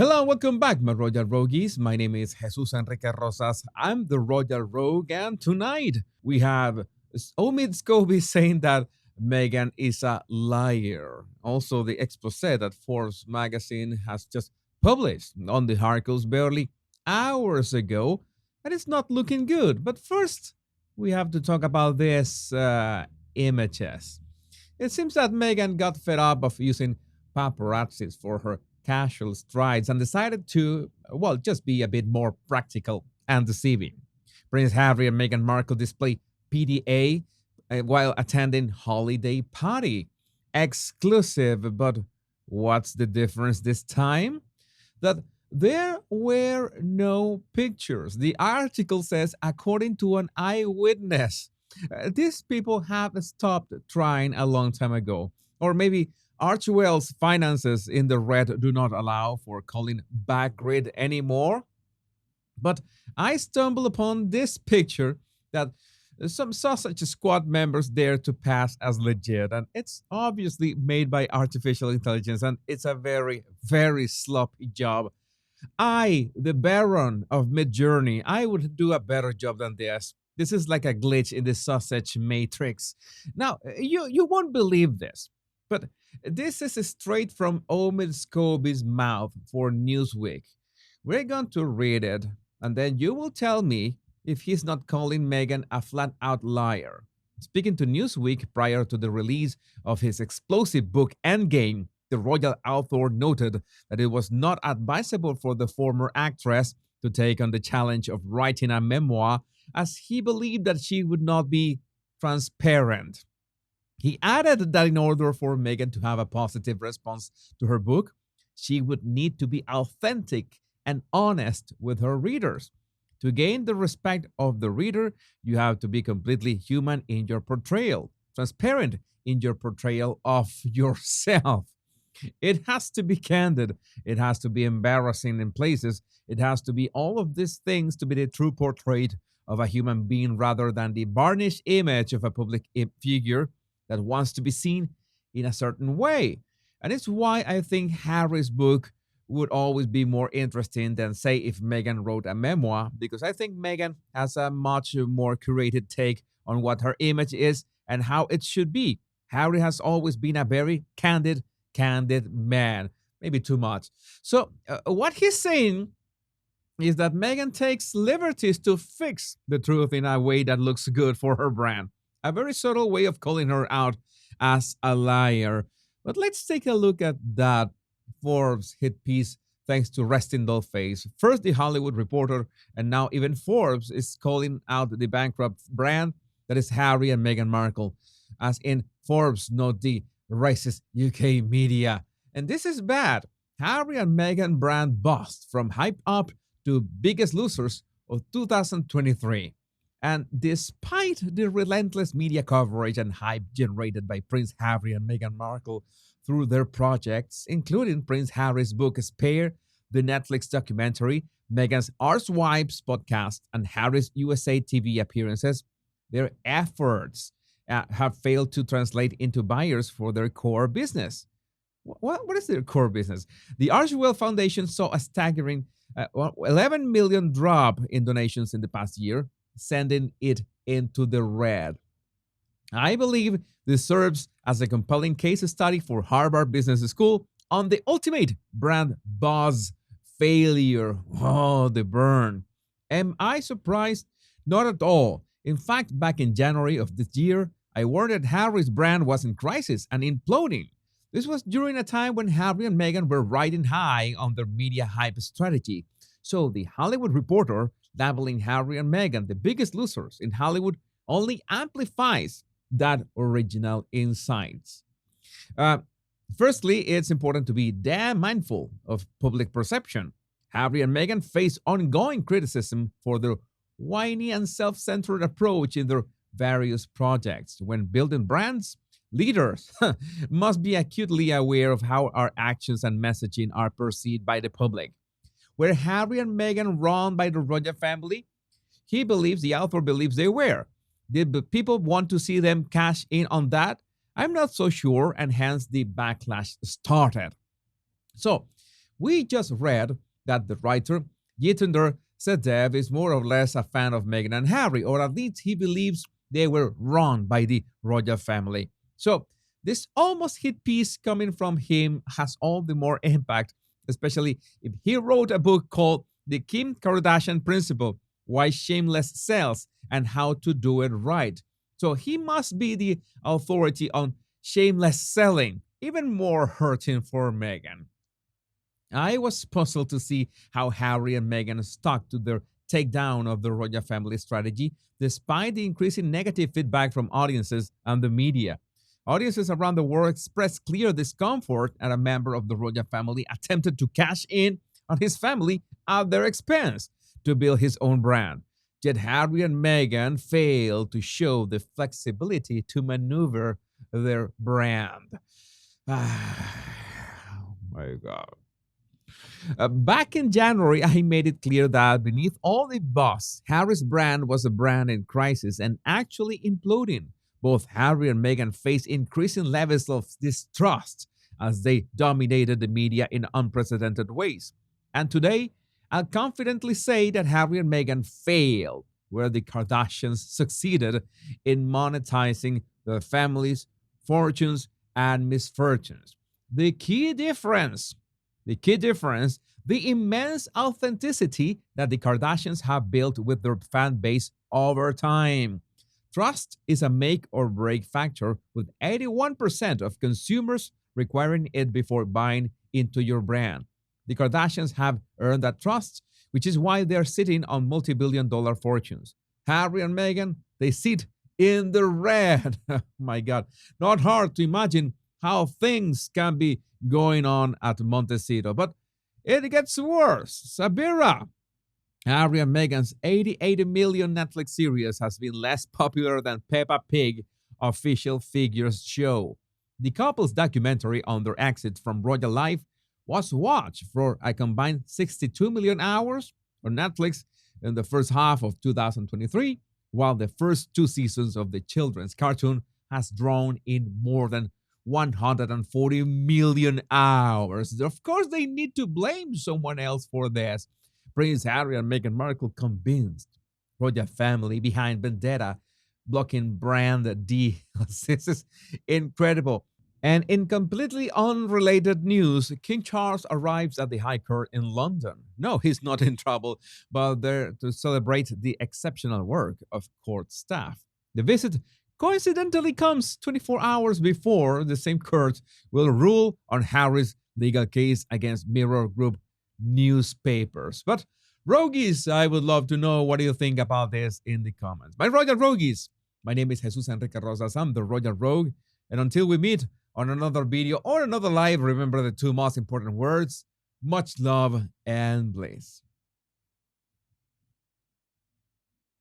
Hello, welcome back, my Royal Rogues. My name is Jesus Enrique Rosas. I'm the Royal Rogue, and tonight we have Omid Scobie saying that Meghan is a liar. Also, the expose that Forbes magazine has just published on the articles barely hours ago, and it's not looking good. But first, we have to talk about this images. It seems that Meghan got fed up of using paparazzis for her casual strides and decided to, well, just be a bit more practical and deceiving. Prince Harry and Meghan Markle display PDA while attending holiday party. Exclusive, but what's the difference this time? That there were no pictures. The article says, according to an eyewitness. These people have stopped trying a long time ago. Or maybe Archwell's finances in the red do not allow for calling back grid anymore. But I stumbled upon this picture that some sausage squad members dare to pass as legit, and it's obviously made by artificial intelligence, and it's a very, very sloppy job. I, the Baron of Midjourney, I would do a better job than this. This is like a glitch in the sausage matrix. Now, you won't believe this, but this is straight from Omid Scobie's mouth for Newsweek. We're going to read it, and then you will tell me if he's not calling Meghan a flat out liar. Speaking to Newsweek prior to the release of his explosive book Endgame, the royal author noted that it was not advisable for the former actress to take on the challenge of writing a memoir, as he believed that she would not be transparent. He added that in order for Meghan to have a positive response to her book, she would need to be authentic and honest with her readers. To gain the respect of the reader, you have to be completely human in your portrayal, transparent in your portrayal of yourself. It has to be candid. It has to be embarrassing in places. It has to be all of these things to be the true portrait of a human being rather than the varnished image of a public figure that wants to be seen in a certain way. And it's why I think Harry's book would always be more interesting than, say, if Meghan wrote a memoir, because I think Meghan has a much more curated take on what her image is and how it should be. Harry has always been a very candid man, maybe too much. So, what he's saying is that Meghan takes liberties to fix the truth in a way that looks good for her brand. A very subtle way of calling her out as a liar. But let's take a look at that Forbes hit piece thanks to Resting Doll Face. First, the Hollywood Reporter, and now even Forbes is calling out the bankrupt brand that is Harry and Meghan Markle, as in Forbes, not the racist UK media. And this is bad. Harry and Meghan brand bust from hype up to biggest losers of 2023. And despite the relentless media coverage and hype generated by Prince Harry and Meghan Markle through their projects, including Prince Harry's book Spare, the Netflix documentary, Meghan's Arsewives podcast, and Harry's USA TV appearances, their efforts have failed to translate into buyers for their core business. What is their core business? The Archwell Foundation saw a staggering 11 million drop in donations in the past year, sending it into the red. I believe this serves as a compelling case study for Harvard Business School on the ultimate brand buzz failure. Oh, the burn. Am I surprised? Not at all. In fact, back in January of this year, I warned that Harry's brand was in crisis and imploding. This was during a time when Harry and Meghan were riding high on their media hype strategy. So the Hollywood Reporter, labeling Harry and Meghan the biggest losers in Hollywood, only amplifies that original insights. Uh, Firstly, it's important to be damn mindful of public perception. Harry and Meghan face ongoing criticism for their whiny and self-centered approach in their various projects. When building brands, leaders must be acutely aware of how our actions and messaging are perceived by the public. Were Harry and Meghan run by the royal family? The author believes they were. Did the people want to see them cash in on that? I'm not so sure, and hence the backlash started. So, We just read that the writer Jitender Sadev is more or less a fan of Meghan and Harry, or at least he believes they were wronged by the royal family. So, this almost hit piece coming from him has all the more impact, especially if he wrote a book called The Kim Kardashian Principle: Why Shameless Sells and How to Do It Right. So, he must be the authority on shameless selling, even more hurting for Meghan. I was puzzled to see how Harry and Meghan stuck to their takedown of the royal family strategy despite the increasing negative feedback from audiences and the media. Audiences around the world expressed clear discomfort at a member of the royal family attempted to cash in on his family at their expense to build his own brand. Yet Harry and Meghan failed to show the flexibility to maneuver their brand. Oh my God. Back in January, I made it clear that beneath all the buzz, Harry's brand was a brand in crisis and actually imploding. Both Harry and Meghan face increasing levels of distrust as they dominated the media in unprecedented ways. And today, I'll confidently say that Harry and Meghan failed where the Kardashians succeeded in monetizing their families' fortunes and misfortunes. The key difference the key difference, the immense authenticity that the Kardashians have built with their fan base over time. Trust is a make or break factor, with 81% of consumers requiring it before buying into your brand. The Kardashians have earned that trust, which is why they're sitting on multi-billion-dollar fortunes. Harry and Meghan, they sit in the red. Oh my God. Not hard to imagine how things can be going on at Montecito. But it gets worse. Sabira, Harry and Meghan's 88 million Netflix series has been less popular than Peppa Pig official figures show. The couple's documentary on their exit from royal life was watched for a combined 62 million hours on Netflix in the first half of 2023, while the first two seasons of the children's cartoon has drawn in more than 140 million hours. Of course, they need to blame someone else for this. Prince Harry and Meghan Markle convinced royal family behind vendetta, blocking brand deals. This is incredible. And in completely unrelated news, King Charles arrives at the High Court in London. No, he's not in trouble, but there to celebrate the exceptional work of court staff. The visit coincidentally comes 24 hours before the same court will rule on Harry's legal case against Mirror Group newspapers. But Rogues, I would love to know what do you think about this in the comments. My Royal Rogues, my name is Jesus Enrique Rosas. I'm the Royal Rogue. And until we meet on another video or another live, remember the two most important words: much love and bliss.